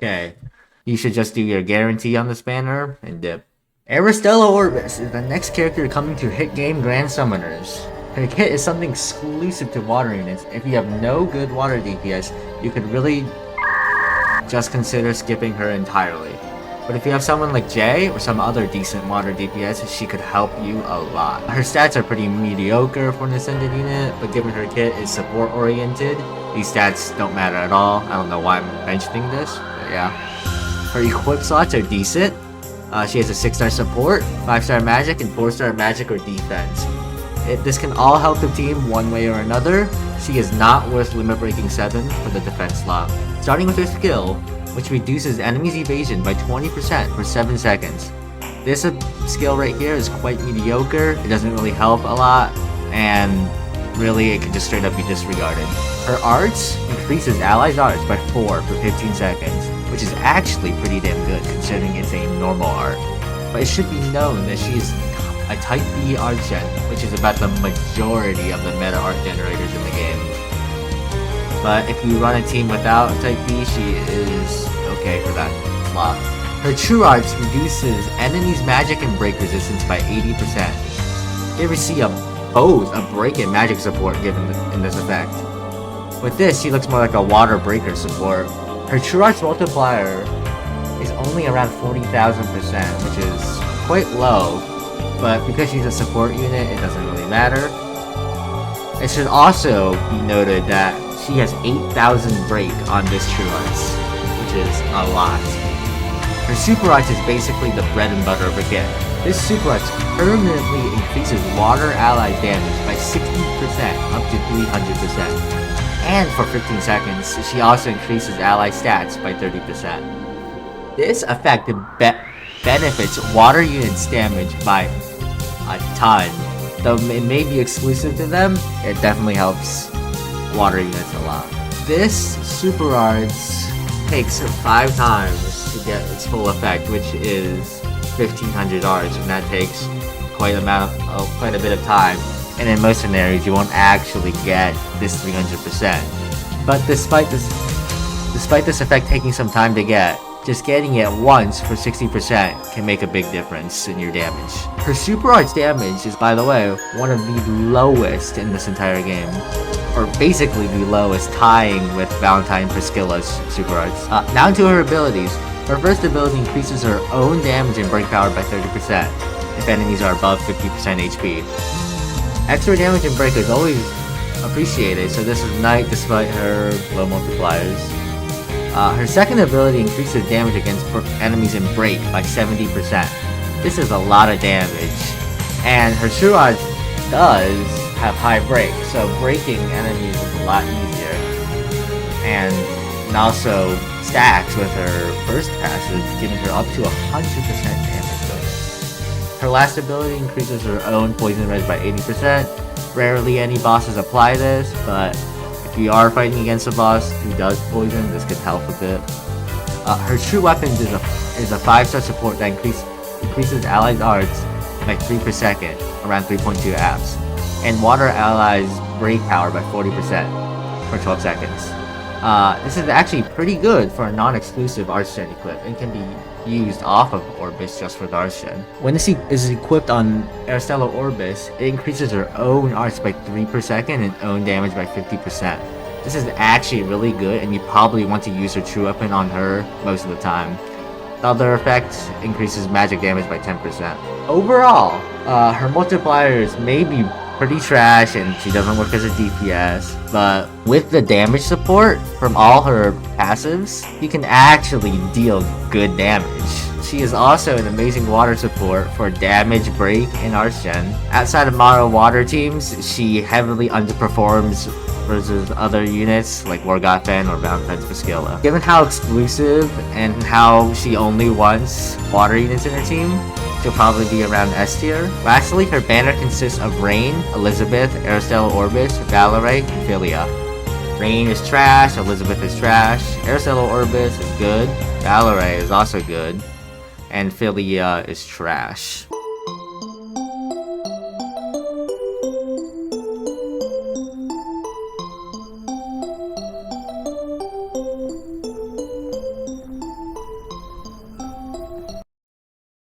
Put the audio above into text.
Okay, you should just do your guarantee on this banner and dip. Aristela Orbis is the next character coming to hit game Grand Summoners. Her kit is something exclusive to water units. If you have no good water DPS, you could really just consider skipping her entirely. But if you have someone like Jay or some other decent water DPS, she could help you a lot. Her stats are pretty mediocre for an ascended unit, but given her kit is support oriented, these stats don't matter at all. I don't know why I'm mentioning this, but yeah. Her equip slots are decent. She has a 6-star support, 5-star magic, and 4-star magic or defense. This can all help the team one way or another. She is not worth limit breaking 7 for the defense slot. Starting with her skill, which reduces enemies' evasion by 20% for 7 seconds. This skill right here is quite mediocre, it doesn't really help a lot, and really it can just straight up be disregarded. Her arts increases allies' arts by 4 for 15 seconds, which is actually pretty damn good considering it's a normal art. But it should be known that she is a Type B art gen, which is about the majority of the meta art generators in the game. But if you run a team without Type B, she is okay for that slot. Her True Arts reduces enemies' magic and break resistance by 80%. You ever see both a break and magic support given in this effect? With this, she looks more like a water breaker support. Her True Arts multiplier is only around 40,000%, which is quite low, but because she's a support unit, it doesn't really matter. It should also be noted that she has 8,000 break on this True Arts, which is a lot. Her Super Arts is basically the bread and butter of her kit. This Super Arts permanently increases water ally damage by 60% up to 300%. And for 15 seconds, she also increases ally stats by 30%. This effect benefits water units damage by a ton. Though it may be exclusive to them, it definitely helps water units a lot. This Super Arts takes 5 times to get its full effect, which is 1500 arts, and that takes quite a bit of time. And in most scenarios, you won't actually get this 300%. But despite this effect taking some time to get, just getting it once for 60% can make a big difference in your damage. Her Super Arts damage is, by the way, one of the lowest in this entire game. Or basically the lowest, tying with Valentine Priscilla's Super Arts. Now to her abilities. Her first ability increases her own damage and break power by 30% if enemies are above 50% HP. Extra damage and break is always appreciated, so this is nice despite her low multipliers. Her second ability increases damage against enemies in break by 70%. This is a lot of damage, and her True Arts does have high break, so breaking enemies is a lot easier. And also stacks with her first passive, giving her up to 100% damage bonus. Her last ability increases her own poison res by 80%. Rarely any bosses apply this, but if you are fighting against a boss who does poison, this could help a bit. Her True Weapons is a 5-star support that increases allies' arts by 3 per second, around 3.2 apps, and water allies' break power by 40% for 12 seconds. This is actually pretty good for a non-exclusive Arts-gen equip and can be used off of Orbis just for the Arts-gen. When this is equipped on Aristela Orbis, it increases her own arts by 3 per second and own damage by 50%. This is actually really good, and you probably want to use her True Weapon on her most of the time. The other effect increases magic damage by 10%. Overall, her multipliers may be pretty trash and she doesn't work as a DPS, but with the damage support from all her passives, you can actually deal good damage. She is also an amazing water support for damage, break, and Arts-gen. Outside of mono water teams, she heavily underperforms versus other units like Wargothfen or Valentine's Priscilla. Given how exclusive and how she only wants water units in her team, she'll probably be around S tier. Lastly, her banner consists of Rain, Elizabeth, Aristela Orbis, Valorant, and Philia. Rain is trash, Elizabeth is trash, Aristela Orbis is good, Valorant is also good, and Philia is trash.